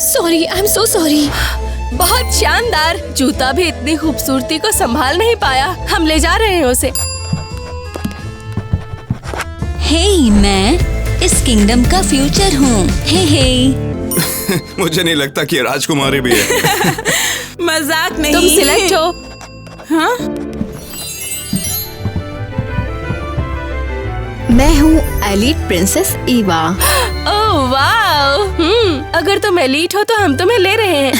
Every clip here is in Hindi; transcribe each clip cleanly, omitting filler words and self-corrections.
Sorry, I am so sorry. बहुत शानदार। जूता भी इतनी खूबसूरती को संभाल नहीं पाया। हम ले जा रहे हैं उसे। हे, मैं इस किंगडम का फ्यूचर हूँ। हे मुझे नहीं लगता कि ये राजकुमारी भी है। मजाक नहीं। तुम सिलेक्ट हो। हाँ? मैं हूँ elite princess Eva. Oh wow. अगर तुम एलीट हो तो हम तुम्हें ले रहे हैं।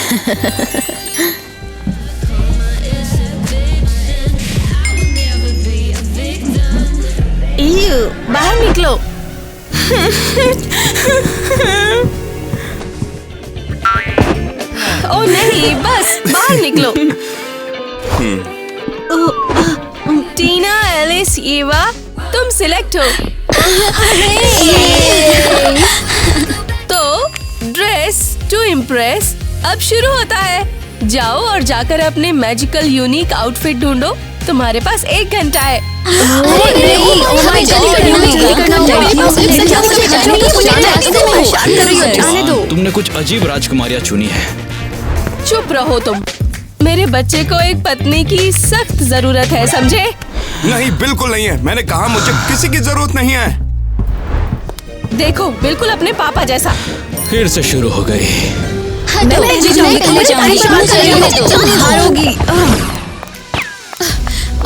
बाहर निकलो। ओ नहीं, बस बाहर निकलो। टीना, एलिस, ईवा, तुम सिलेक्ट हो। तो ड्रेस टू इम्प्रेस अब शुरू होता है। जाओ और जाकर अपने मैजिकल यूनिक आउटफिट ढूंढो। तुम्हारे पास 1 घंटा है। तुमने कुछ अजीब राजकुमारियाँ चुनी है। चुप रहो तुम। मेरे बच्चे को एक पत्नी की सख्त जरूरत है, समझे? नहीं, बिल्कुल नहीं है। मैंने कहा मुझे किसी की जरूरत नहीं है। देखो, बिल्कुल अपने पापा जैसा। फिर से शुरू हो गई।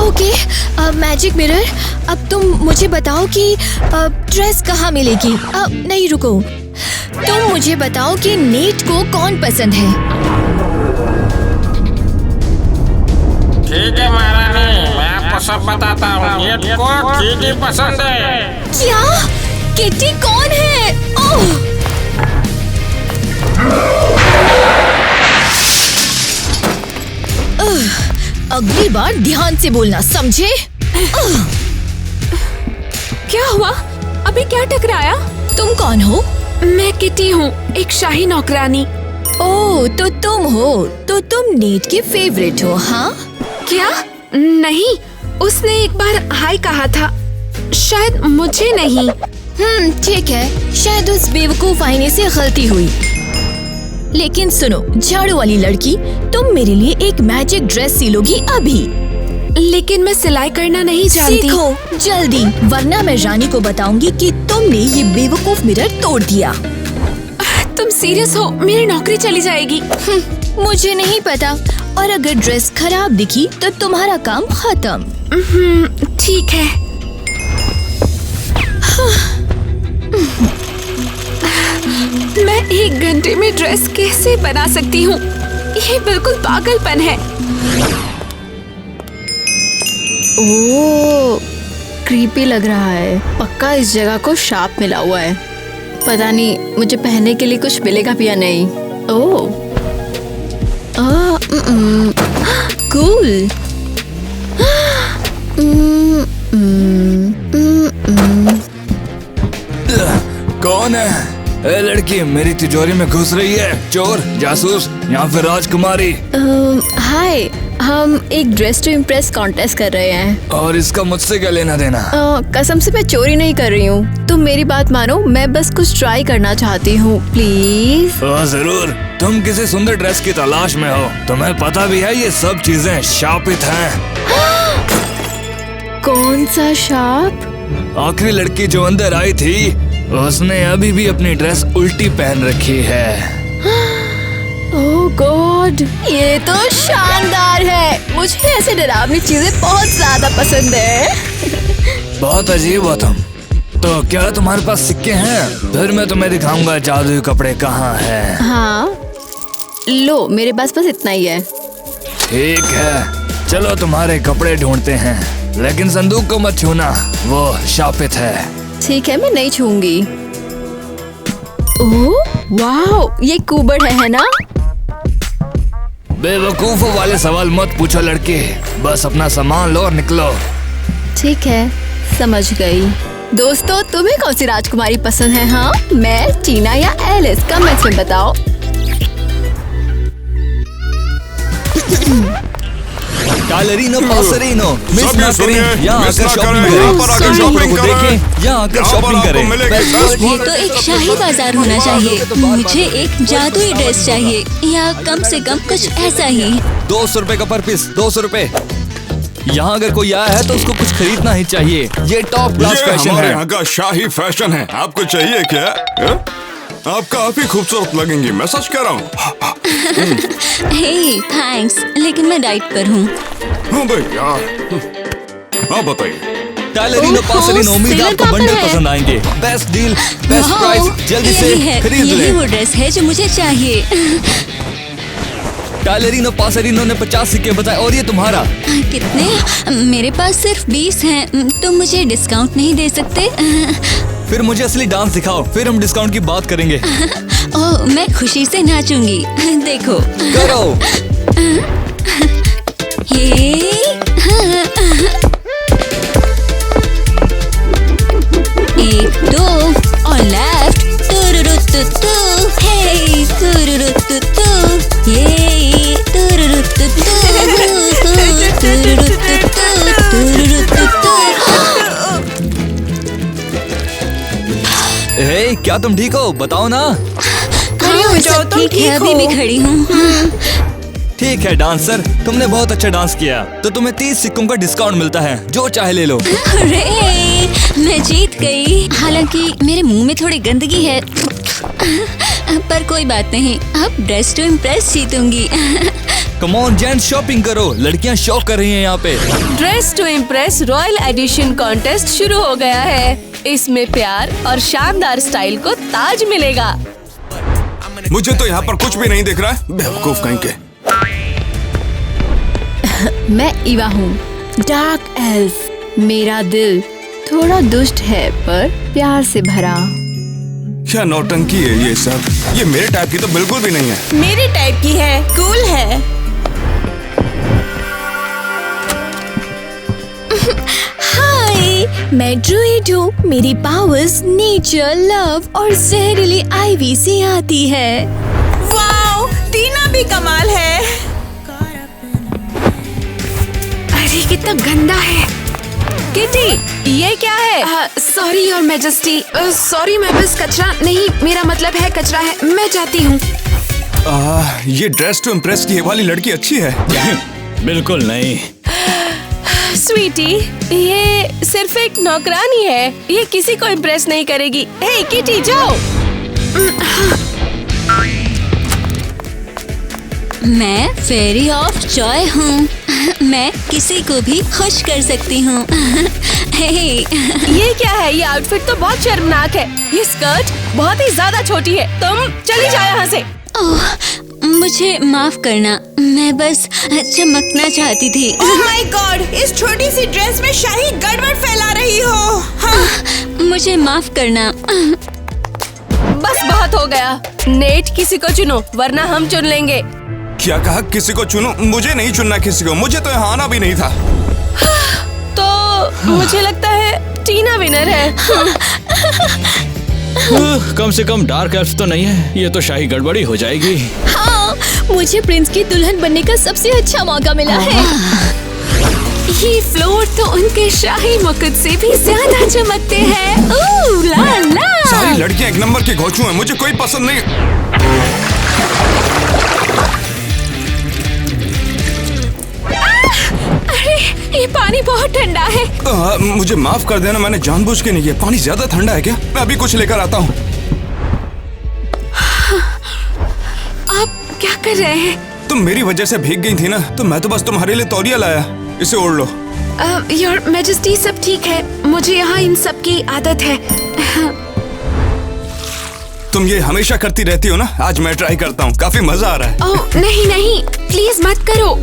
ओके, मैजिक मिरर, अब तुम मुझे बताओ कि ड्रेस कहाँ मिलेगी। नहीं रुको, तुम मुझे बताओ कि नेट को कौन पसंद है। ठीक है महारानी, मैं आपको सब बताता हूँ। नेट को किटी पसंद है। क्या? किटी कौन है? ओह! अगली बार ध्यान से बोलना, समझे? क्या हुआ? अभी क्या टकराया? तुम कौन हो? मैं किटी हूँ, एक शाही नौकरानी। ओह, तो तुम हो। तो तुम नेट के फेवरेट हो, हाँ? क्या? नहीं, उसने एक बार हाय कहा था। शायद मुझे नहीं। ठीक है, शायद उस बेवकूफ आईने से गलती हुई। लेकिन सुनो, झाड़ू वाली लड़की, तुम मेरे लिए एक मैजिक ड्रेस सिलोगी अभी। लेकिन मैं सिलाई करना नहीं जानती। सीखो जल्दी, वरना मैं रानी को बताऊंगी कि तुमने ये बेवकूफ मिरर तोड़ दिया। तुम सीरियस हो? मेरी नौकरी चली जाएगी। मुझे नहीं पता, और अगर ड्रेस खराब दिखी तो तुम्हारा काम खत्म। ठीक है। मैं 1 घंटे में ड्रेस कैसे बना सकती हूँ? ये बिल्कुल पागलपन है। ओह, क्रीपी लग रहा है। पक्का इस जगह को शार्प मिला हुआ है। पता नहीं मुझे पहनने के लिए कुछ मिलेगा भी या नहीं। ओह, कूल। कौन है? ए लड़की, मेरी तिजोरी में घुस रही है। चोर, जासूस या फिर राजकुमारी? हाय, हम एक ड्रेस टू इम्प्रेस कॉन्टेस्ट कर रहे हैं। और इसका मुझसे क्या लेना देना? कसम से मैं चोरी नहीं कर रही हूँ। तुम मेरी बात मानो, मैं बस कुछ ट्राई करना चाहती हूँ, प्लीज। जरूर। तुम किसी सुंदर ड्रेस की तलाश में हो। तुम्हें पता भी है ये सब चीजें शापित हैं। कौन सा शाप? आखिरी लड़की जो अंदर आई थी, उसने अभी भी अपनी ड्रेस उल्टी पहन रखी है। ओह गॉड, ये तो शानदार है। मुझे ऐसे डरावनी चीजें बहुत ज्यादा पसंद है। बहुत अजीब हो तुम। तो क्या तुम्हारे पास सिक्के हैं? फिर मैं तुम्हें दिखाऊंगा जादुई कपड़े कहाँ हैं। हाँ, लो, मेरे पास बस इतना ही है। ठीक है, चलो तुम्हारे कपड़े ढूंढते हैं, लेकिन संदूक को मत छूना, वो शापित है। ठीक है, मैं नहीं छूंगी। ओह वाओ, ये कुबड़ है ना? बेवकूफों वाले सवाल मत पूछो लड़की, बस अपना सामान लो और निकलो। ठीक है, समझ गई। दोस्तों, तुम्हें कौन सी राजकुमारी पसंद है? हाँ, मैं, टीना या एलिस? कमेंट्स में बताओ। टायलरिनो पासरिनो, मिस सब ना ये करें, सुनिए, यहाँ मिस आकर ना शॉपिंग करें, करें, यहाँ पर आकर कपड़ों शॉपिंग को करें। देखें, यहाँ आकर यहाँ पर शॉपिंग आपको करें। मिलेगी Best 10 ये तो एक शाही बाजार होना चाहिए। मुझे एक जादुई ड्रेस चाहिए या कम से कम कुछ ऐसा ही। 200 रुपए का पर पीस, 200 रुपए। यहाँ अगर कोई आया है तो उसको कुछ खरीदना ही चाहिए। ये टॉप क्लास ये फैशन हमारे है। यहाँ का शाही फैशन है। आपको चाहिए क्या? आप काफी खूबसूरत लगेंगी, मैं सच कह रहा हूँ। हे थैंक्स, लेकिन मैं डाइट पर हूँ। हाँ भाई यार, आप बताइए। टायलरिनो पासरिनो, उम्मीद है सेलर आपको कहाँ पर बंडल है? पसंद आएंगे। Best deal, best wow, price, जल्दी से यही है, खरीद यही लें। वो ड्रेस है जो मुझे चाहिए। टायलरिनो पासरिनो ने 50 सिक्के बताए और ये तुम्हारा। कितने? मेरे पास सिर्फ 20 हैं। तुम मुझे डिस्काउंट नहीं दे सकते? फिर मुझे असली डांस दिखाओ, फिर हम डिस्काउंट की बात करेंगे। ओह, मैं खुशी से नाचूंगी। देखो करो। ये एक दो और लेफ्ट तुरुरुतुतु, हे तुरुरुतुतु, ये तुरुरुतुतु, तुरुरुतुतु, तुरुरुतुतु। हे, क्या तुम ठीक हो? बताओ ना। हाँ, सब ठीक है, अभी भी खड़ी हूँ। ठीक है डांसर, तुमने बहुत अच्छा डांस किया, तो तुम्हें 30 सिक्कों का डिस्काउंट मिलता है, जो चाहे ले लो। अरे, मैं जीत गई। हालांकि मेरे मुंह में थोड़ी गंदगी है, पर कोई बात नहीं, अब ड्रेस टू इम्प्रेस जीतूंगी। कम ऑन जेंट्स, शॉपिंग करो, लड़कियां शॉप कर रही हैं यहाँ पे। Dress to impress royal edition contest शुरू हो गया है। इसमें प्यार और शानदार स्टाइल को ताज मिलेगा। मुझे तो यहाँ पर कुछ भी नहीं दिख रहा है, बेवकूफ कहीं के। मैं इवा हूँ, डार्क एल्फ। मेरा दिल थोड़ा दुष्ट है पर प्यार से भरा। क्या नौटंकी है ये सब? ये मेरे टाइप की तो बिल्कुल भी नहीं है। मेरे टाइप की है, कूल है। हाय, मैं ड्रूइड हूँ। मेरी पावर्स नेचर, लव और जहरीली आईवी से आती है। वाओ, टीना भी कमाल है। अरे कितना गंदा है। किटी, ये क्या है? सॉरी योर मैजेस्टी, सॉरी, मैं बस कचरा नहीं, मेरा मतलब है कचरा है। मैं जाती हूँ। ये ड्रेस टू इम्प्रेस की ये वाली लड़की अच्छी है। बिल्कुल नहीं। स्वीटी, ये सिर्फ एक नौकरानी है, ये किसी को इम्प्रेस नहीं करेगी। हे किटी, जाओ। मैं फेरी ऑफ जॉय हूँ। मैं किसी को भी खुश कर सकती हूँ। हे, ये क्या है? ये आउटफिट तो बहुत शर्मनाक है। ये स्कर्ट बहुत ही ज्यादा छोटी है। तुम चली जाओ यहाँ से। ओह, मुझे माफ करना, मैं बस चमकना चाहती थी। ओह माय गॉड, इस छोटी सी ड्रेस में शाही गड़बड़ फैला रही हो। हाँ। मुझे माफ करना। बस बहुत हो गया। नेट, किसी को चुनो वरना हम चुन लेंगे। क्या कहा? किसी को चुनो? मुझे नहीं चुनना किसी को, मुझे तो यहाँ आना भी नहीं था। तो मुझे लगता है टीना विनर है। कम से कम डार्क एल्फ तो नहीं है, ये तो शाही गड़बड़ी हो जाएगी। हाँ, मुझे प्रिंस की दुल्हन बनने का सबसे अच्छा मौका मिला है। ये फ्लोर तो उनके शाही मुकुट से भी ज्यादा चमकते हैं। ओह ला ला। सारी लड़कियां एक नंबर की घोंचू हैं, मुझे कोई पसंद नहीं। अरे, ये पानी बहुत ठंडा है। मुझे माफ कर देना, मैंने जानबूझ के नहीं किया। पानी ज्यादा ठंडा है क्या? मैं अभी कुछ लेकर आता हूँ। आप क्या कर रहे हैं? तुम मेरी वजह से भीग गई थी ना, तो मैं तो बस तुम्हारे लिए तौलिया लाया। इसे ओढ़ लो। योर मैजेस्टी, सब ठीक है, मुझे यहाँ इन सब की आदत है। तुम ये हमेशा करती रहती हो ना, आज मैं ट्राई करता हूँ, काफी मजा आ रहा है। ओह नहीं नहीं, प्लीज मत करो।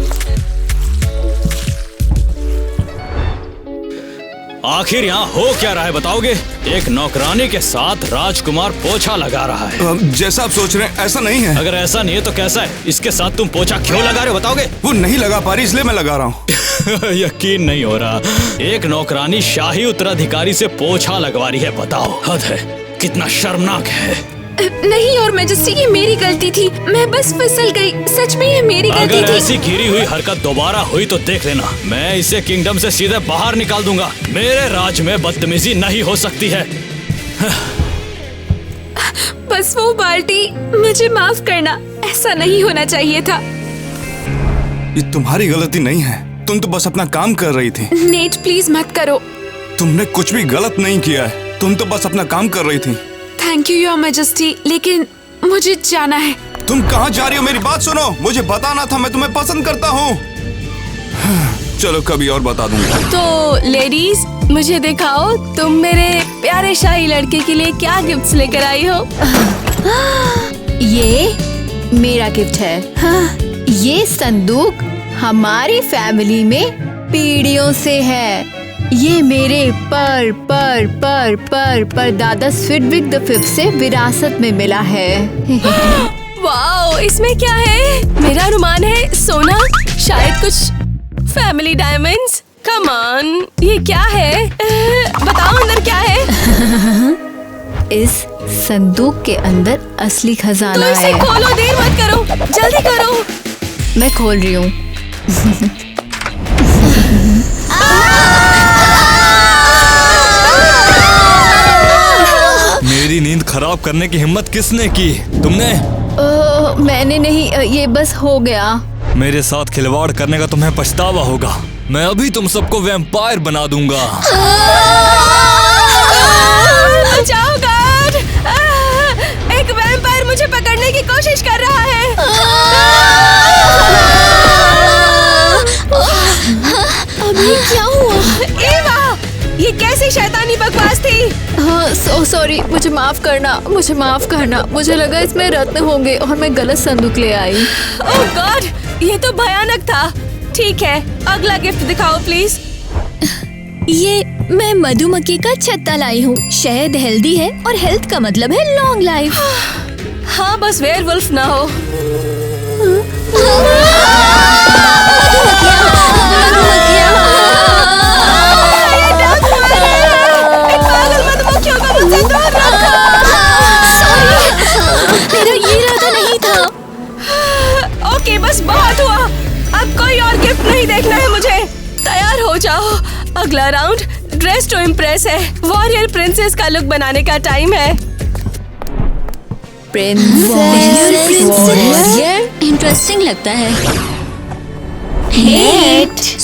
आखिर यहाँ हो क्या रहा है बताओगे? एक नौकरानी के साथ राजकुमार पोछा लगा रहा है। जैसा आप सोच रहे हैं ऐसा नहीं है। अगर ऐसा नहीं है तो कैसा है? इसके साथ तुम पोछा क्यों लगा रहे हो बताओगे? वो नहीं लगा पा रही, इसलिए मैं लगा रहा हूँ। यकीन नहीं हो रहा, एक नौकरानी शाही उत्तराधिकारी से पोछा लगवा रही है, बताओ। हद है, कितना शर्मनाक है। नहीं योर मैजेस्टी, ये मेरी गलती थी। मैं बस फिसल गई। सच में ये मेरी गलती अगर थी। ऐसी घिरी हुई हरकत दोबारा हुई तो देख लेना, मैं इसे किंगडम से सीधे बाहर निकाल दूंगा। मेरे राज में बदतमीजी नहीं हो सकती है। बस वो बाल्टी, मुझे माफ करना, ऐसा नहीं होना चाहिए था। ये तुम्हारी गलती नहीं है, तुम तो बस अपना काम कर रही थी। नेट प्लीज मत करो। तुमने कुछ भी गलत नहीं किया है, तुम तो बस अपना काम कर रही थी। थैंक यू योर मैजेस्टी, लेकिन मुझे जाना है। तुम कहाँ जा रही हो? मेरी बात सुनो, मुझे बताना था, मैं तुम्हें पसंद करता हूँ। चलो कभी और बता दूंगा। तो लेडीज, मुझे दिखाओ तुम मेरे प्यारे शाही लड़के के लिए क्या गिफ्ट्स लेकर आई हो। ये मेरा गिफ्ट है। हाँ, ये संदूक हमारी फैमिली में पीढ़ियों से है। ये मेरे पर दादा स्विडविक द फिफ्थ से विरासत में मिला है। वाओ, इसमें क्या है? मेरा अनुमान है सोना, शायद कुछ फैमिली डायमंड्स। कम ऑन, ये क्या है? बताओ अंदर क्या है? इस संदूक के अंदर असली तो खजाना इसे है। खोलो, देर मत करो, जल्दी करो। मैं खोल रही हूँ। मेरी नींद खराब करने की हिम्मत किसने की? तुमने? मैंने नहीं, ये बस हो गया। मेरे साथ खिलवाड़ करने का तुम्हें पछतावा होगा। मैं अभी तुम सबको वैम्पायर बना दूंगा। बचाओ गार्ड! एक वैम्पायर मुझे पकड़ने की कोशिश कर रहा है। अभी क्या हुआ? एवा, ये कैसी शैतानी बकवास थी? हाँ, सॉरी, मुझे माफ करना। मुझे लगा इसमें रत्न होंगे और मैं गलत संदूक ले आई। ओह गॉड, ये तो भयानक था। ठीक है, अगला गिफ्ट दिखाओ प्लीज। ये मैं मधुमक्खी का छत्ता लाई हूँ। शहद हेल्दी है और हेल्थ का मतलब है लॉन्ग लाइफ। हाँ, बस वेयरवुल्फ ना हो। पागल मधुमक्खियों को मुझसे दूर रखो। मेरा ये इरादा नहीं था। ओके, बस बहुत हुआ। अब कोई और गिफ्ट नहीं देखना है मुझे। तैयार हो जाओ, अगला राउंड ड्रेस टू इम्प्रेस है। वॉरियर प्रिंसेस का लुक बनाने का टाइम है। इंटरेस्टिंग लगता है।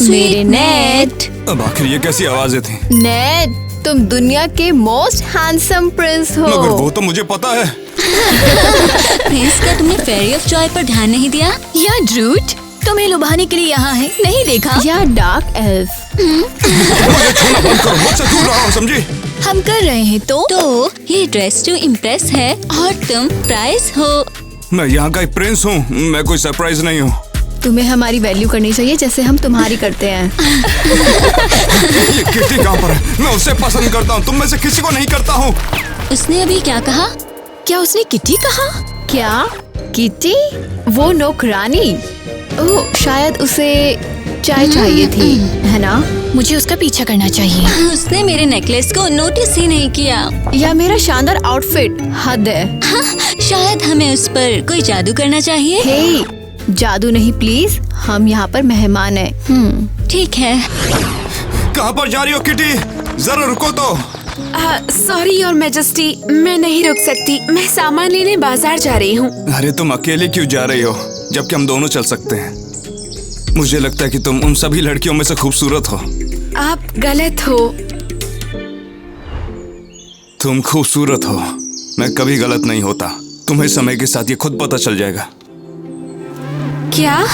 मेरे नेट। अब आखिर ये कैसी आवाजें थी? नेट, तुम दुनिया के मोस्ट हैंडसम प्रिंस हो। मगर वो तो मुझे पता है। प्रिंस का तुमने फेरी ऑफ जॉय पर ध्यान नहीं दिया? या ड्रूट, तुम्हें लुभाने के लिए यहाँ है, नहीं देखा? या डार्क एल्फ। मुझे छूना बंद करो, मुझसे दूर रहो, समझी? हम कर रहे हैं तो ये ड्रेस टू इम्प्रेस है और तुम प्राइस हो। मैं यहाँ का एक प्रिंस हूँ, मैं कोई सरप्राइज नहीं हूँ। तुम्हें हमारी वैल्यू करनी चाहिए जैसे हम तुम्हारी करते हैं। ये किटी कहाँ पर है? मैं उसे पसंद करता हूँ, तुम में से किसी को नहीं करता हूँ। उसने अभी क्या कहा? क्या उसने किटी कहा? क्या किटी? वो नौकरानी? ओह, शायद उसे चाय चाहिए थी, है ना? मुझे उसका पीछा करना चाहिए। उसने मेरे नेकलेस को नोटिस ही नहीं किया। या मेरा शानदार आउटफिट, हद है। शायद हमें उस पर कोई जादू करना चाहिए। हे, जादू नहीं प्लीज, हम यहाँ पर मेहमान हैं। ठीक है। कहाँ पर जा रही हो किटी? जरा रुको तो। सॉरी योर मैजेस्टी, मैं नहीं रुक सकती। मैं सामान लेने बाजार जा रही हूँ। अरे तुम अकेले क्यों जा रही हो, जबकि हम दोनों चल सकते हैं? मुझे लगता है कि तुम उन सभी लड़कियों में से खूबसूरत हो। आप गलत हो। तुम खूबसूरत हो, मैं कभी गलत नहीं होता। तुम्हें समय के साथ ये खुद पता चल जाएगा। क्या?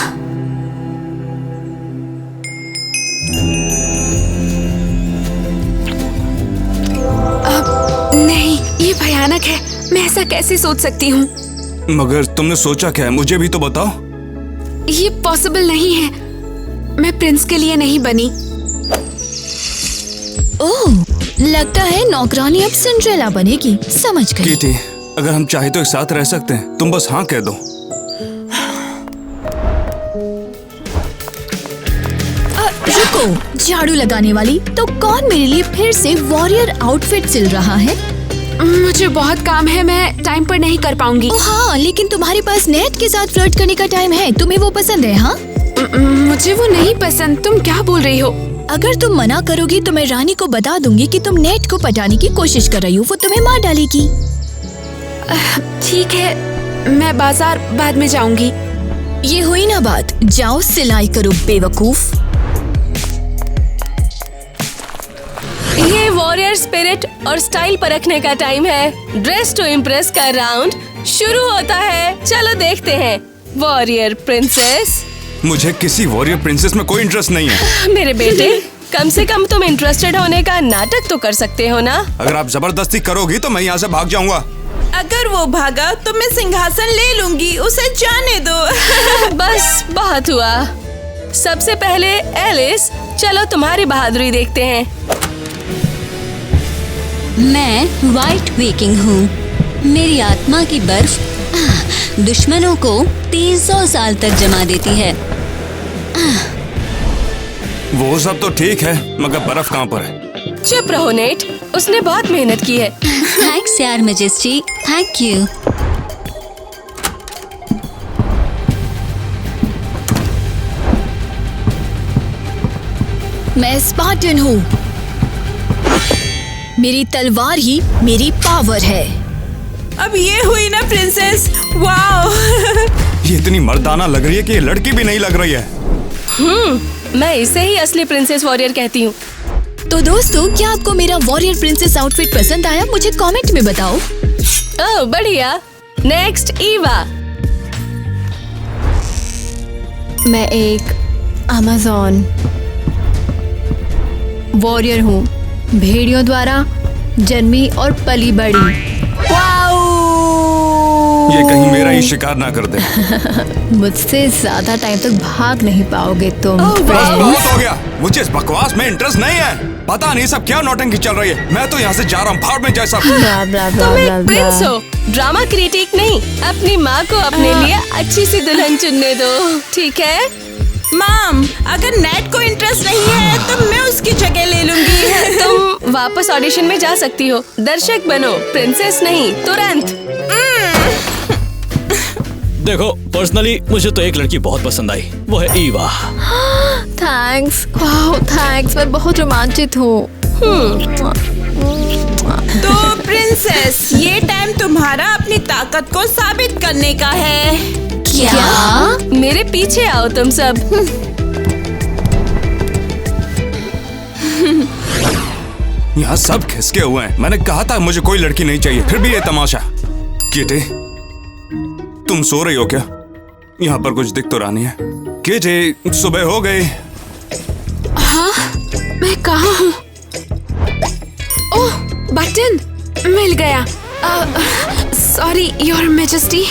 नहीं, ये भयानक है। मैं ऐसा कैसे सोच सकती हूँ? मगर तुमने सोचा क्या है, मुझे भी तो बताओ। ये पॉसिबल नहीं है। मैं प्रिंस के लिए नहीं बनी। ओह, लगता है नौकरानी अब सिंड्रेला बनेगी। समझ गई। किटी, अगर हम चाहे तो एक साथ रह सकते हैं, तुम बस हाँ कह दो। रुको, झाड़ू लगाने वाली, तो कौन मेरे लिए फिर से वॉरियर आउटफिट सिल रहा है? मुझे बहुत काम है, मैं टाइम पर नहीं कर पाऊंगी। ओ हाँ, लेकिन तुम्हारे पास नेट के साथ फ्लर्ट करने का टाइम है। तुम्हें वो पसंद है? हाँ, मुझे वो नहीं पसंद। तुम क्या बोल रही हो? अगर तुम मना करोगी तो मैं रानी को बता दूंगी कि तुम नेट को पटाने की कोशिश कर रही हो। वो तुम्हें मार डालेगी। ठीक है, मैं बाजार बाद में जाऊंगी। ये हुई ना बात। जाओ सिलाई करो बेवकूफ। ये वॉरियर स्पिरिट और स्टाइल परखने का टाइम है। ड्रेस टू इम्प्रेस का राउंड शुरू होता है। चलो देखते हैं। Warrior princess. मुझे किसी वॉरियर प्रिंसेस में कोई इंटरेस्ट नहीं है। मेरे बेटे, कम से कम तुम इंटरेस्टेड होने का नाटक तो कर सकते हो ना। अगर आप जबरदस्ती करोगी तो मैं यहाँ से भाग जाऊंगा। अगर वो भागा तो मैं सिंहासन ले लूंगी, उसे जाने दो। बस बहुत हुआ। सबसे पहले एलिस, चलो तुम्हारी बहादुरी देखते हैं। मैं व्हाइट विकिंग हूँ। मेरी आत्मा की बर्फ दुश्मनों को 300 साल तक जमा देती है। वो सब तो ठीक है, मगर बर्फ कहाँ पर है? चुप रहो नेट, उसने बहुत मेहनत की है। थैंक्स यार मैजेस्टी, थैंक यू। मैं स्पार्टन हूँ। मेरी तलवार ही मेरी पावर है। अब ये हुई ना प्रिंसेस, वाओ। ये इतनी मर्दाना लग रही है कि ये लड़की भी नहीं लग रही है। मैं इसे ही असली प्रिंसेस वॉरियर कहती हूँ। तो दोस्तों, क्या आपको मेरा वॉरियर प्रिंसेस आउटफिट पसंद आया? मुझे कमेंट में बताओ। ओह बढ़िया। नेक्स्ट ईवा। मैं एक अमेज़न वॉरियर हूँ, भेड़ियों द्वारा जन्मी और पली बड़ी। ये कहीं मेरा ही शिकार ना कर दे। मुझसे ज्यादा टाइम तक भाग नहीं पाओगे तुम। बस बहुत हो गया। मुझे इस बकवास में इंटरेस्ट नहीं है। पता नहीं सब क्या नौटंकी चल रही है। मैं तो यहाँ से जा रहा हूँ, भाड़ में जैसा। तुम एक प्रिंस हो, ड्रामा क्रिटिक नहीं। अपनी माँ को अपने लिए अच्छी सी दुल्हन चुनने दो, ठीक है? माम, अगर नेट को इंटरेस्ट नहीं है तो मैं उसकी जगह ले लूंगी। तुम वापस ऑडिशन में जा सकती हो। दर्शक बनो, प्रिंसेस नहीं, तुरंत। देखो, पर्सनली मुझे तो एक लड़की बहुत पसंद आई, वो है ईवा। थैंक्स, वाह थैंक्स, मैं बहुत रोमांचित हूँ। तो प्रिंसेस, ये टाइम तुम्हारा अपनी ताकत को साबित करने का है। क्या? मेरे पीछे आओ तुम सब। यहाँ सब खिसके हुए हैं। मैंने कहा था मुझे कोई लड़की नहीं चाहिए, फिर भी ये तमाशा। किटी, तुम सो रही हो क्या? यहाँ पर कुछ दिख तो रहा नहीं है। किटी, सुबह हो गई। हाँ, मैं कहाँ हूँ? ओह, बटन मिल गया। Sorry your majesty.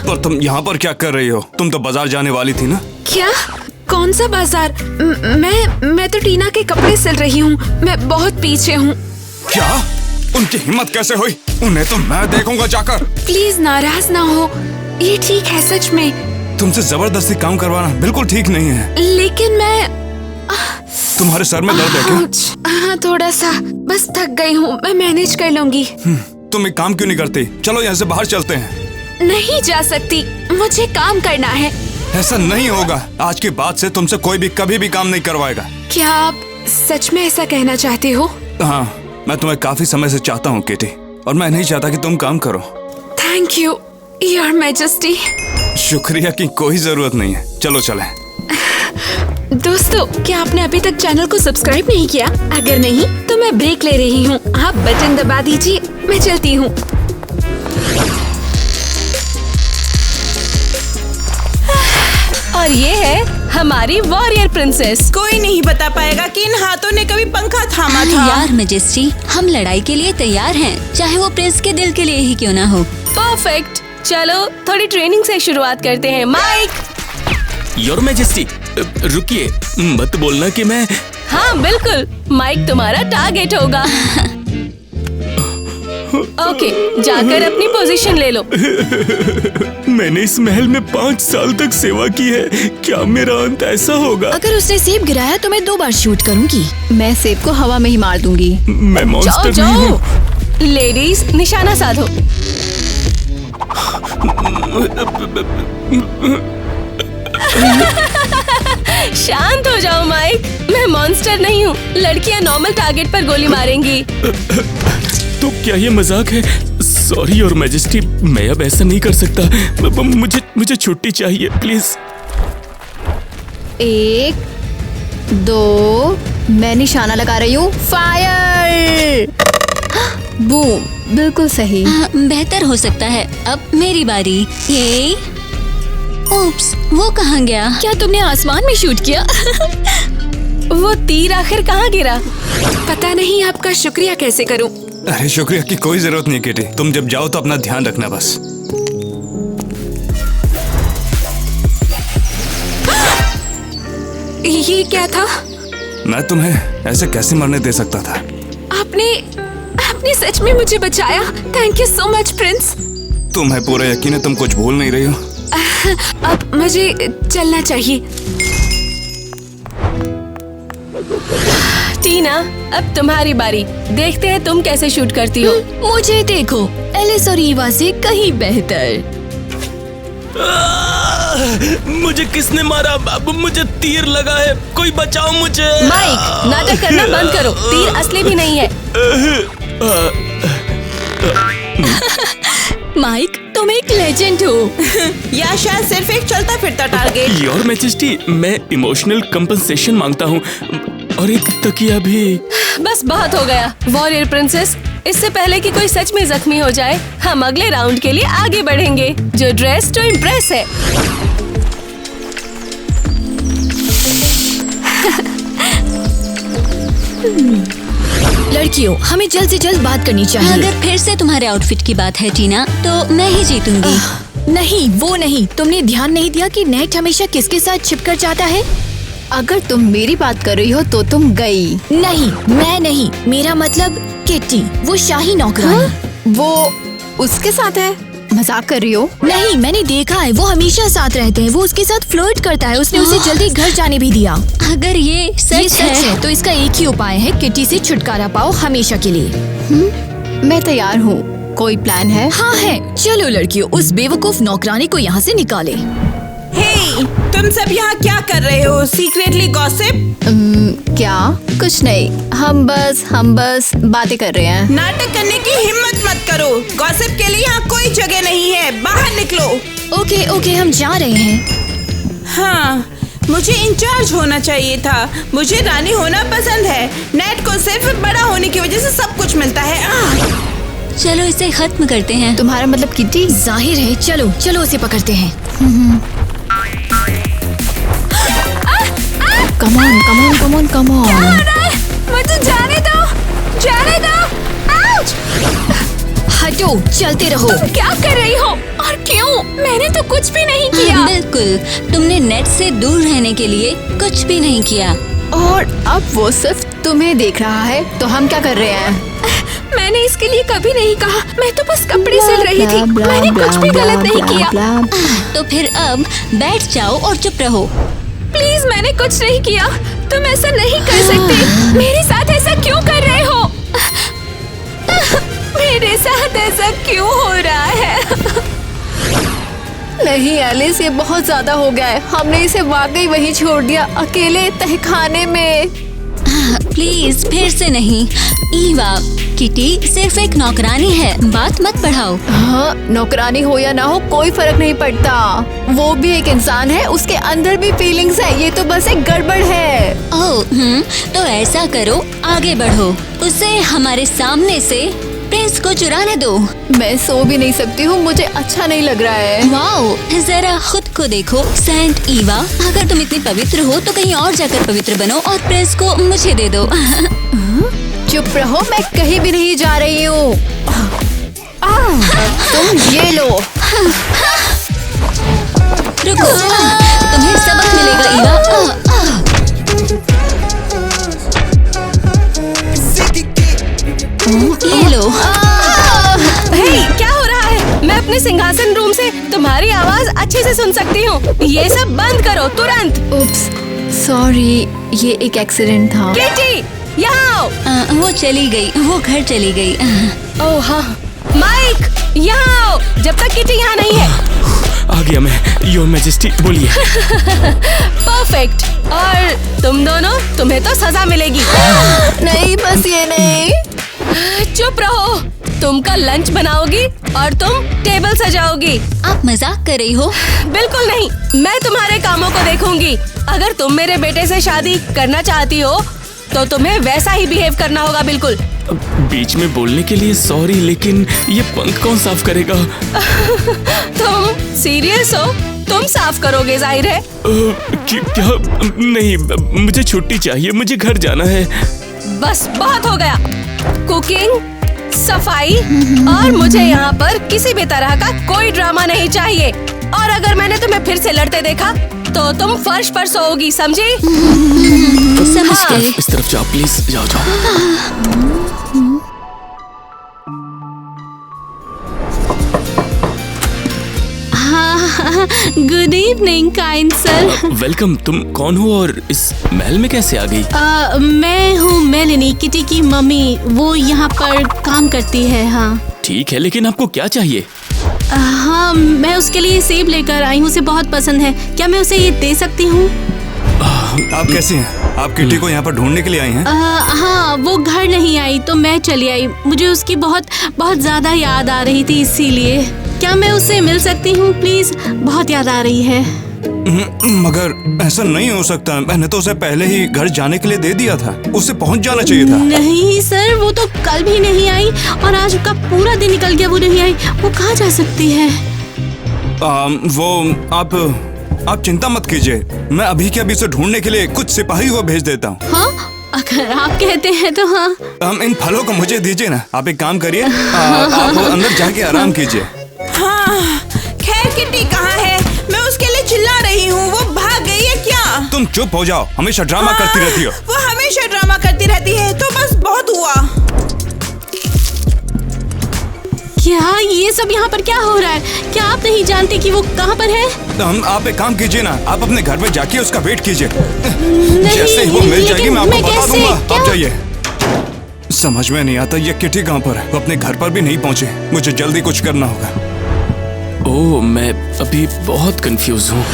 पर तुम यहाँ पर क्या कर रही हो? तुम तो बाजार जाने वाली थी ना? क्या? कौन सा बाजार? मैं तो टीना के कपड़े सिल रही हूँ। मैं बहुत पीछे हूँ। क्या? उनकी हिम्मत कैसे हुई? उन्हें तो मैं देखूंगा जाकर। प्लीज नाराज ना हो, ये ठीक है सच में। तुमसे जबरदस्ती काम करवाना बिल्कुल ठीक नहीं है। लेकिन मैं तुम्हारे सर में दर्द है क्या? हाँ, थोड़ा सा। बस थक गई हूँ, मैं मैनेज कर लूंगी। तुम एक काम क्यों नहीं करती? चलो यहाँ से बाहर चलते हैं। नहीं जा सकती, मुझे काम करना है। ऐसा नहीं होगा। आज के बाद से तुमसे कोई भी कभी भी काम नहीं करवाएगा। क्या आप सच में ऐसा कहना चाहते हो? हाँ, मैं तुम्हें काफी समय से चाहता हूँ किटी, और मैं नहीं चाहता कि तुम काम करो। Thank you your majesty. शुक्रिया की कोई जरूरत नहीं है। चलो चलें। दोस्तों, क्या आपने अभी तक चैनल को सब्सक्राइब नहीं किया? अगर नहीं तो मैं ब्रेक ले रही हूँ। आप बटन दबा दीजिए, मैं चलती हूँ। और ये है हमारी वॉरियर प्रिंसेस। कोई नहीं बता पाएगा कि इन हाथों ने कभी पंखा थामा था। यार मैजेस्टी, हम लड़ाई के लिए तैयार हैं, चाहे वो प्रिंस के दिल के लिए ही क्यों ना हो। परफेक्ट। चलो थोड़ी ट्रेनिंग से शुरुआत करते हैं। माइक। योर मैजेस्टी, रुकिए, मत बोलना कि मैं। हाँ बिल्कुल, माइक तुम्हारा टारगेट होगा। ओके, जाकर अपनी पोजीशन ले लो। मैंने इस महल में 5 साल तक सेवा की है, क्या मेरा अंत ऐसा होगा? अगर उसने सेब गिराया तो मैं 2 बार शूट करूंगी। मैं सेब को हवा में ही मार दूंगी। मैं मॉन्स्टर नहीं हूँ। लेडीज निशाना साधो। शांत हो जाओ माइक, मैं मॉन्स्टर नहीं हूँ। लड़कियाँ नॉर्मल टारगेट पर गोली मारेंगी। तो क्या ये मजाक है? सॉरी योर मैजेस्टी, मैं अब ऐसा नहीं कर सकता। मुझे छुट्टी चाहिए प्लीज। 1 2 मैं निशाना लगा रही हूँ। फायर! बूम, बिल्कुल सही। बेहतर हो सकता है। अब मेरी बारी। ये उप्स, वो कहाँ गया? क्या तुमने आसमान में शूट किया? वो तीर आखिर कहाँ गिरा? पता नहीं आपका शुक्रिया कैसे करूं। अरे शुक्रिया की कोई जरूरत नहीं किटी, तुम जब जाओ तो अपना ध्यान रखना बस। ये क्या था? मैं तुम्हें ऐसे कैसे मरने दे सकता था? आपने सच में मुझे बचाया। Thank you so much Prince. तुम्हें पूरा यकीन है तुम कुछ भूल नहीं रही हो? अब मुझे चलना चाहिए। टीना, अब तुम्हारी बारी। देखते हैं तुम कैसे शूट करती हो। मुझे देखो, एलिस और ईवा से कहीं बेहतर। मुझे किसने मारा? अब मुझे तीर लगा है, कोई बचाओ मुझे। माइक, नाटक करना बंद करो। तीर असली भी नहीं है। माइक, तुम एक लेजेंड हो। या शायद सिर्फ एक चलता फिरता टारगेट। योर मैजेस्टी, मैं इमोशनल कंपनसेशन मांगता हूँ और एक तकिया भी। बस बहुत हो गया वॉरियर प्रिंसेस। इससे पहले कि कोई सच में जख्मी हो जाए, हम अगले राउंड के लिए आगे बढ़ेंगे, जो ड्रेस टू इम्प्रेस है। लड़कियों, हमें जल्द से जल्द बात करनी चाहिए। अगर फिर से तुम्हारे आउटफिट की बात है टीना, तो मैं ही जीतूंगी। नहीं, वो नहीं। तुमने ध्यान नहीं दिया कि नेट हमेशा किसके साथ छिपकर जाता है? अगर तुम मेरी बात कर रही हो तो तुम गई। नहीं, मैं नहीं। मेरा मतलब किटी, वो शाही नौकरानी। वो उसके साथ है? मजाक कर रही हो? नहीं, मैंने देखा है, वो हमेशा साथ रहते हैं। वो उसके साथ फ्लर्ट करता है। उसने उसे जल्दी घर जाने भी दिया। अगर ये सच है तो इसका एक ही उपाय है, किटी से छुटकारा पाओ हमेशा के लिए। मैं तैयार हूँ। कोई प्लान है? हाँ है। चलो लड़कियों, उस बेवकूफ नौकरानी को यहाँ से निकाले। हे, तुम सब यहाँ क्या कर रहे हो? Secretly gossip? क्या? कुछ नहीं, हम बस बातें कर रहे हैं। नाटक करने की हिम्मत मत करो। गॉसिप के लिए यहाँ कोई जगह नहीं है। बाहर निकलो। ओके, हम जा रहे हैं। हाँ, मुझे इंचार्ज होना चाहिए था। मुझे रानी होना पसंद है। नेट को सिर्फ बड़ा होने की वजह से सब कुछ मिलता है। चलो इसे खत्म करते हैं। तुम्हारा मतलब किटी? जाहिर है। चलो उसे पकड़ते हैं। Come on. क्या हो रहा है? मुझे जाने दो। आउच! हटो, चलते रहो। तुम क्या कर रही हो और क्यों? मैंने तो कुछ भी नहीं किया। बिल्कुल, तुमने नेट से दूर रहने के लिए कुछ भी नहीं किया। और अब वो सिर्फ तुम्हें देख रहा है, तो हम क्या कर रहे हैं? मैंने इसके लिए कभी नहीं कहा। मैं तो बस कपड़े सिल रही थी। मैंने कुछ भी गलत नहीं किया। तो फिर अब बैठ जाओ और चुप रहो। प्लीज, मैंने कुछ नहीं किया। तुम ऐसा नहीं कर सकते। मेरे साथ ऐसा क्यों कर रहे हो? मेरे साथ ऐसा क्यों हो रहा है? नहीं एलिस, ये बहुत ज्यादा हो गया है। हमने इसे वाकई वहीं छोड़ दिया, अकेले तहखाने में। प्लीज, फिर से नहीं। ईवा, किटी सिर्फ एक नौकरानी है, बात मत बढ़ाओ। हाँ, नौकरानी हो या ना हो कोई फर्क नहीं पड़ता। वो भी एक इंसान है, उसके अंदर भी फीलिंग्स है। ये तो बस एक गड़बड़ है। ओह, तो ऐसा करो, आगे बढ़ो। उसे हमारे सामने से प्रिंस को चुराने दो। मैं सो भी नहीं सकती हूँ, मुझे अच्छा नहीं लग रहा है। वाओ, जरा खुद को देखो सेंट ईवा। अगर तुम इतनी पवित्र हो तो कहीं और जाकर पवित्र बनो और प्रिंस को मुझे दे दो। चुप रहो, मैं कहीं भी नहीं जा रही हूँ। तुम ये लो। रुको, तुम्हें सबक मिलेगा ईवा। ये लो। हे, क्या हो रहा है? मैं अपने सिंहासन रूम से तुम्हारी आवाज अच्छे से सुन सकती हूँ। ये सब बंद करो तुरंत। उप्स, सॉरी, ये एक एक्सीडेंट था। किटी, यहाँ आओ। वो चली गई, वो घर चली गई। ओह हाँ, माइक यहाँ आओ, जब तक किटी यहाँ नहीं है। आ गया मैं, योर मैजेस्टी, बोलिए। परफेक्ट। और तुम दोनों, तुम्हें तो सजा मिलेगी। नहीं, बस ये नहीं। चुप रहो। तुम कल लंच बनाओगी और तुम टेबल सजाओगी। आप मजाक कर रही हो? बिल्कुल नहीं, मैं तुम्हारे कामों को देखूंगी। अगर तुम मेरे बेटे से शादी करना चाहती हो तो तुम्हें वैसा ही बिहेव करना होगा। बिल्कुल। बीच में बोलने के लिए सॉरी, लेकिन ये पंख कौन साफ करेगा? तुम सीरियस हो? तुम साफ करोगे, जाहिर है। क्या? नहीं, मुझे छुट्टी चाहिए, मुझे घर जाना है। बस बहुत हो गया। कुकिंग, सफाई और मुझे यहाँ पर किसी भी तरह का कोई ड्रामा नहीं चाहिए। और अगर मैंने तुम्हें फिर से लड़ते देखा तो तुम फर्श पर सोओगी, समझी? समझ गए। इस तरफ जाओ प्लीज, जाओ जाओ। Good evening kind sir. Welcome. तुम कौन हो और इस महल में कैसे आ गई? मैं हूँ मेलिनी, किटी की मम्मी। वो यहाँ पर काम करती है। हाँ ठीक है, लेकिन आपको क्या चाहिए? हाँ, मैं उसके लिए सेब लेकर आई हूँ, उसे बहुत पसंद है। क्या मैं उसे ये दे सकती हूँ? आप कैसी हैं? आप किटी को यहाँ पर ढूंढने के लिए आई हैं? हाँ, वो घर नहीं आई तो मैं चली आई। मुझे उसकी बहुत बहुत ज्यादा याद आ रही थी, इसीलिए। क्या मैं उससे मिल सकती हूँ प्लीज? बहुत याद आ रही है। मगर ऐसा नहीं हो सकता। मैंने तो उसे पहले ही घर जाने के लिए दे दिया था। उसे पहुँच जाना चाहिए था। नहीं सर, वो तो कल भी नहीं आई और आज का पूरा दिन निकल गया, वो नहीं आई। वो कहाँ जा सकती है? आप चिंता मत कीजिए। मैं अभी के अभी उसे ढूंढने के लिए कुछ सिपाही को भेज देता हूँ। हाँ, अगर आप कहते हैं तो हाँ। इन फलों को मुझे दीजिए ना। आप एक काम करिए, आप अंदर जाके आराम कीजिए। हाँ, खैर किटी कहाँ है? मैं उसके लिए चिल्ला रही हूँ, वो भाग गई है क्या? तुम चुप हो जाओ, हमेशा ड्रामा करती रहती हो। वो हमेशा ड्रामा करती रहती है, तो बस बहुत हुआ। क्या ये सब यहाँ पर क्या हो रहा है? क्या आप नहीं जानते कि वो कहाँ पर है? आप एक काम कीजिए ना, आप अपने घर में जाके उसका वेट कीजिए। जैसे ही वो मिल जाएगी मैं आपको बता दूंगा। आप जाइए। समझ में नहीं आता ये किटी कहाँ पर है। वो अपने घर पर भी नहीं पहुँचे। मुझे जल्दी कुछ करना होगा। ओह, मैं अभी बहुत कंफ्यूज हूँ।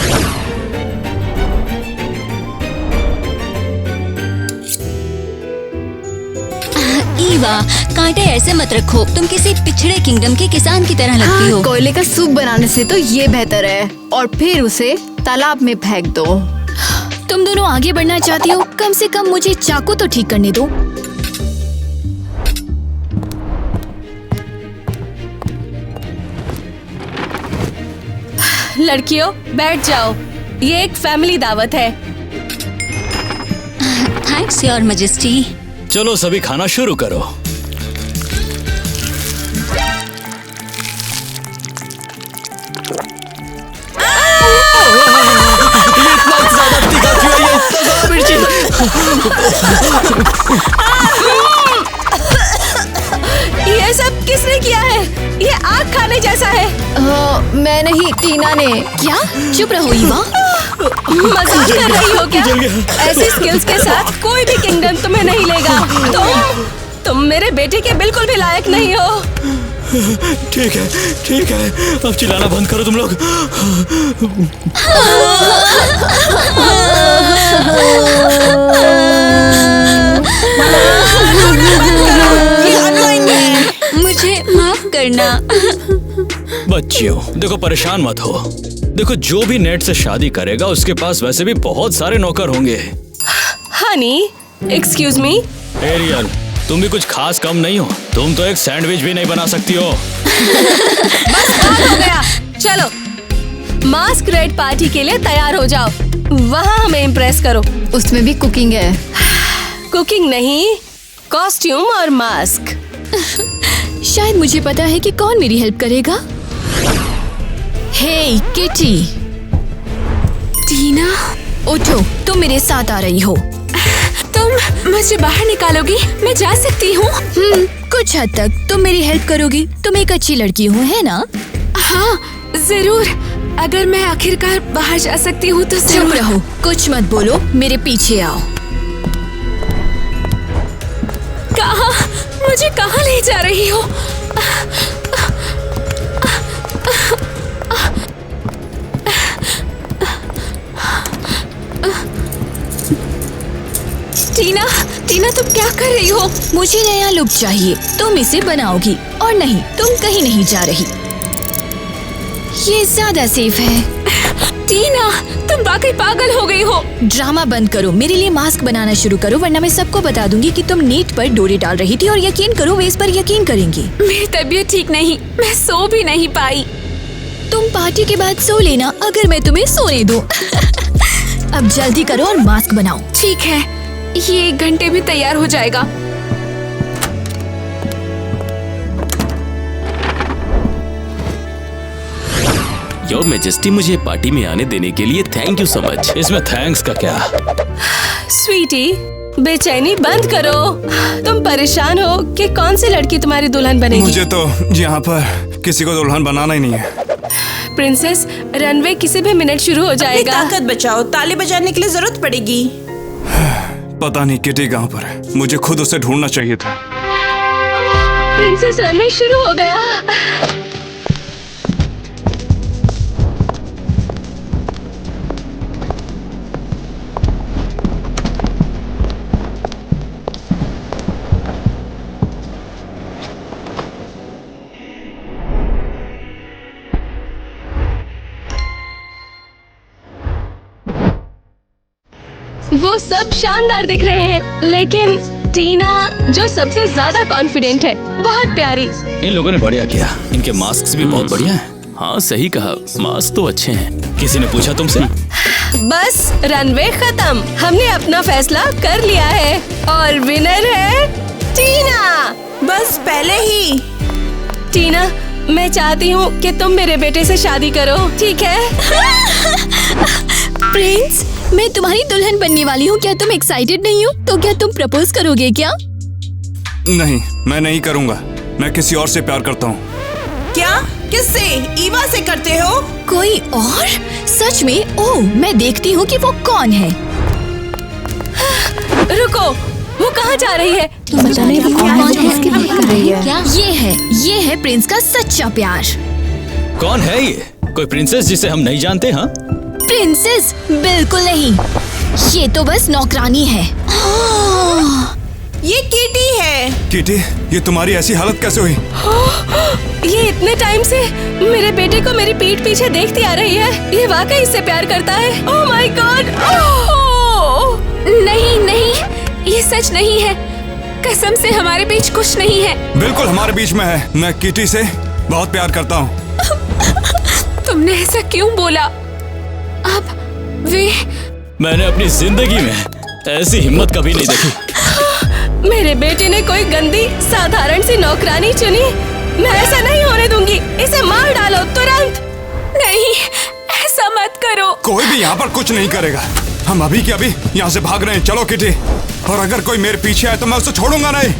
ईवा, कांटे ऐसे मत रखो। तुम किसी पिछड़े किंगडम के किसान की तरह लगती हो। कोयले का सूप बनाने से तो ये बेहतर है। और फिर उसे तालाब में फेंक दो। तुम दोनों आगे बढ़ना चाहती हो, कम से कम मुझे चाकू तो ठीक करने दो। लड़कियों, बैठ जाओ। ये एक फैमिली दावत है। Thanks your majesty. चलो सभी खाना शुरू करो। ये इतना ज्यादा तीखा क्यों है? ये इतना ज्यादा मिर्ची। ये सब किसने किया है? ये आग खाने जैसा है। मैं नहीं, टीना ने। क्या? चुप रहो ईवा। मजाक कर रही हो क्या? ऐसी स्किल्स के साथ कोई भी किंगडम तुम्हें नहीं लेगा। तुम मेरे बेटे के बिल्कुल भी लायक नहीं हो। ठीक है, अब चिल्लाना बंद करो तुम लोग। मुझे माफ करना। बच्चियों, देखो परेशान मत हो। देखो, जो भी नेट से शादी करेगा उसके पास वैसे भी बहुत सारे नौकर होंगे। Honey, excuse me. एरियल, तुम भी कुछ खास कम नहीं हो। तुम तो एक सैंडविच भी नहीं बना सकती हो। बस बात हो गया। चलो मास्करेड पार्टी के लिए तैयार हो जाओ। वहाँ हमें इम्प्रेस करो। उसमें भी कुकिंग है। कुकिंग नहीं, कॉस्ट्यूम और मास्क। शायद मुझे पता है कि कौन मेरी हेल्प करेगा। हे किटी। टीना, उठो, तुम मेरे साथ आ रही हो। तुम मुझे बाहर निकालोगी? मैं जा सकती हूँ? कुछ हद तक तुम मेरी हेल्प करोगी। तुम एक अच्छी लड़की हो, है ना? हाँ जरूर। अगर मैं आखिरकार बाहर जा सकती हूँ तो चुप रहो, कुछ मत बोलो, मेरे पीछे आओ। कहाँ? मुझे कहाँ ले जा रही हो? टीना, टीना तुम क्या कर रही हो? मुझे नया लुक चाहिए, तुम इसे बनाओगी और नहीं, तुम कहीं नहीं जा रही। ये ज्यादा सेफ है। टीना, तुम वाकई पागल हो गई हो। ड्रामा बंद करो, मेरे लिए मास्क बनाना शुरू करो, वरना मैं सबको बता दूंगी कि तुम नेट पर डोरे डाल रही थी और यकीन करो वे इस पर यकीन करेंगी। मेरी तबीयत ठीक नहीं, मैं सो भी नहीं पाई। तुम पार्टी के बाद सो लेना अगर मैं तुम्हें सोने दूं। अब जल्दी करो और मास्क बनाओ। ठीक है, ये 1 घंटे में तैयार हो जाएगा। योर मैजेस्टी, मुझे पार्टी में आने देने के लिए थैंक यू सो मच। इसमें थैंक्स का क्या? स्वीटी, बेचैनी बंद करो। तुम परेशान हो कि कौन सी लड़की तुम्हारी दुल्हन बनेगी? मुझे तो यहाँ पर किसी को दुल्हन बनाना ही नहीं है। प्रिंसेस, रनवे किसी भी मिनट शुरू हो जाएगा। ताकत बचाओ, ताली बजाने के लिए जरूरत पड़ेगी। पता नहीं किटी कहाँ पर है, मुझे खुद उसे ढूंढना चाहिए था। प्रिंसेस, रनवे शुरू हो गया। वो सब शानदार दिख रहे हैं, लेकिन टीना जो सबसे ज्यादा कॉन्फिडेंट है, बहुत प्यारी। इन लोगों ने बढ़िया किया, इनके मास्क भी बहुत बढ़िया हैं। हाँ सही कहा, मास्क तो अच्छे हैं। किसी ने पूछा तुमसे? बस रनवे खत्म, हमने अपना फैसला कर लिया है और विनर है टीना। बस पहले ही। टीना, मैं चाहती हूँ कि तुम मेरे बेटे से शादी करो, ठीक है? प्रिंस, मैं तुम्हारी दुल्हन बनने वाली हूँ, क्या तुम एक्साइटेड नहीं हो? तो क्या तुम प्रपोज करोगे क्या? नहीं, मैं नहीं करूँगा। मैं किसी और से प्यार करता हूँ। क्या? किससे? ईवा से करते हो? कोई और? सच में? ओह, मैं देखती हूँ कि वो कौन है। रुको, वो कहाँ जा रही है? ये है प्रिंस का सच्चा प्यार। कौन है ये? कोई प्रिंसेस जिसे हम नहीं जानते? हाँ, प्रिंसेस बिल्कुल नहीं, ये तो बस नौकरानी है। ये किटी है। किटी, ये तुम्हारी ऐसी हालत कैसे हुई? ये इतने टाइम से मेरे बेटे को मेरी पीठ पीछे देखती आ रही है। ये वाकई इससे प्यार करता है। Oh my God! नहीं नहीं, ये सच नहीं है। कसम से हमारे बीच कुछ नहीं है। बिल्कुल हमारे बीच में है। मैं किटी से बहुत प्यार करता हूँ। तुमने ऐसा क्यों बोला? अब वे मैंने अपनी जिंदगी में ऐसी हिम्मत कभी नहीं देखी। मेरे बेटे ने कोई गंदी साधारण सी नौकरानी चुनी। मैं ऐसा नहीं होने दूंगी। इसे मार डालो तुरंत। नहीं, ऐसा मत करो। कोई भी यहाँ पर कुछ नहीं करेगा। हम अभी के अभी यहाँ से भाग रहे हैं। चलो किटी, और अगर कोई मेरे पीछे आए तो मैं उसे छोड़ूंगा नहीं।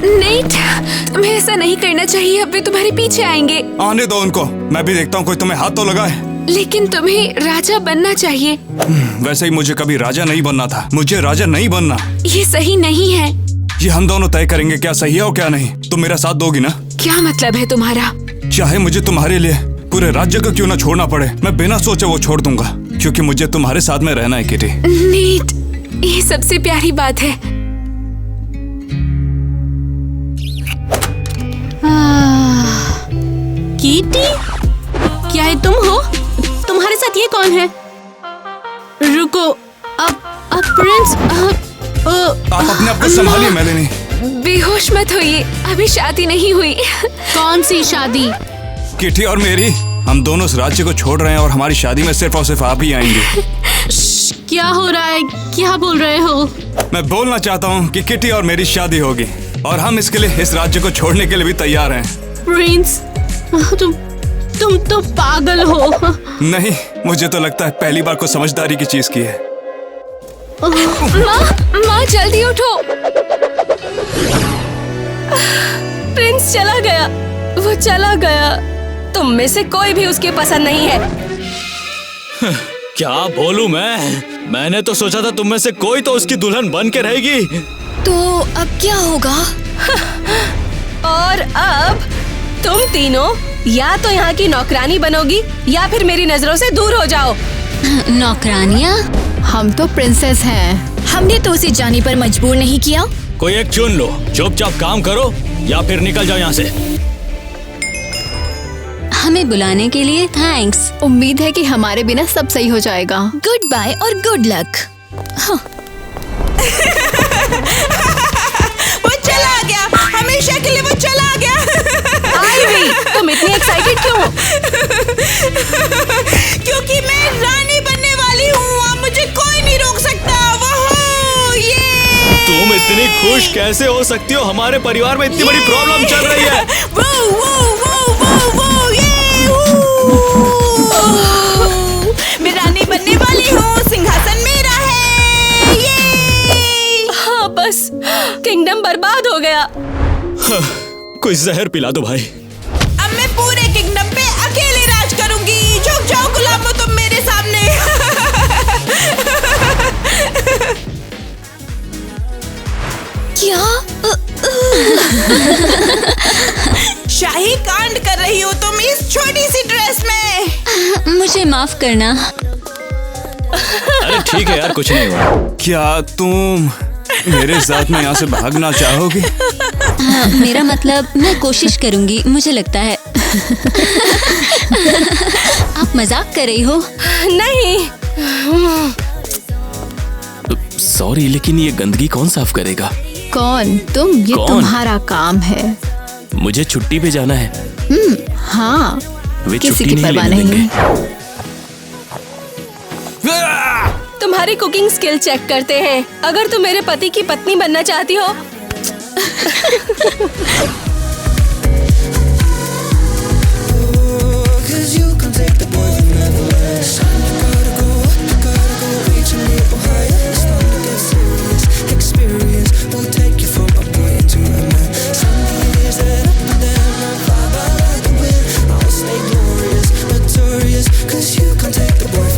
नेट, तुम्हें ऐसा नहीं करना चाहिए। अब वे तुम्हारे पीछे आएंगे। आने दो उनको, मैं भी देखता हूँ कोई तुम्हें हाथ तो लगाए। लेकिन तुम्हें राजा बनना चाहिए। वैसे ही मुझे कभी राजा नहीं बनना था। मुझे राजा नहीं बनना। ये सही नहीं है। ये हम दोनों तय करेंगे क्या सही है और क्या नहीं। तुम मेरा साथ दोगी ना? क्या मतलब है तुम्हारा? चाहे मुझे तुम्हारे लिए पूरे राज्य को क्यों ना छोड़ना पड़े, मैं बिना सोचे वो छोड़ दूंगा, क्योंकि मुझे तुम्हारे साथ में रहना है किटी। नेट, ये सबसे प्यारी बात है। कीटी, क्या ये तुम हो? तुम्हारे साथ ये कौन है? रुको, अब प्रिंस, आप अपने आप को संभालिए मेलेनी। बेहोश मत होइए, अभी शादी नहीं हुई। कौन सी शादी? किटी और मेरी, हम दोनों इस राज्य को छोड़ रहे हैं और हमारी शादी में सिर्फ और सिर्फ आप ही आएंगे। क्या हो रहा है? क्या बोल रहे हो? मैं बोलना चाहता हूँ कि किटी और मेरी शादी होगी और हम इसके लिए इस राज्य को छोड़ने के लिए भी तैयार हैं। प्रिंस, तुम तो पागल हो। नहीं, मुझे तो लगता है पहली बार को समझदारी की चीज की है। माँ जल्दी उठो। प्रिंस चला गया, वो चला गया। तुम में से कोई भी उसकी पसंद नहीं है। क्या बोलूं मैंने तो सोचा था तुम में से कोई तो उसकी दुल्हन बन के रहेगी। तो अब क्या होगा? और अब तुम तीनों या तो यहाँ की नौकरानी बनोगी या फिर मेरी नजरों से दूर हो जाओ। नौकरानियाँ? हम तो प्रिंसेस हैं। हमने तो उसे जाने पर मजबूर नहीं किया। कोई एक चुन लो, चुपचाप काम करो या फिर निकल जाओ यहाँ से। हमें बुलाने के लिए थैंक्स। उम्मीद है कि हमारे बिना सब सही हो जाएगा। गुड बाय और गुड लक। वो चला गया, हमेशा के लिए वो चला गया। आईवी, तुम इतनी एक्साइटेड क्यों हो? क्योंकि मैं रानी बनने वाली हूँ, अब मुझे कोई नहीं रोक सकता। वो ये तुम इतनी खुश कैसे हो सकती हो? हमारे परिवार में इतनी बड़ी प्रॉब्लम चल रही है। मैं रानी बनने वाली हूँ, सिंहासन मेरा है। ये हाँ, बस किंगडम बर्बाद हो गया। कोई जहर पिला दो भाई। अब मैं पूरे किंगडम पे अकेले राज करूंगी। झुक जाओ गुलामों तुम मेरे सामने। क्या? शाही कांड कर रही हो तुम इस छोटी सी ड्रेस में। मुझे माफ करना। अरे ठीक है यार, कुछ नहीं हुआ। क्या तुम मेरे साथ में यहाँ से भागना चाहोगी? हाँ, मेरा मतलब मैं कोशिश करूंगी, मुझे लगता है। आप मजाक कर रही हो? नहीं। सॉरी, लेकिन ये गंदगी कौन साफ करेगा? कौन? तुम? ये कौन? तुम्हारा काम है। मुझे छुट्टी पे जाना है। हाँ, वे किसी छुट्टी की नहीं परवाह लेने नहीं। देंगे। तुम्हारी कुकिंग स्किल चेक करते हैं। अगर तुम मेरे पति की पत्नी बनना चाहती हो Cause you can take the world.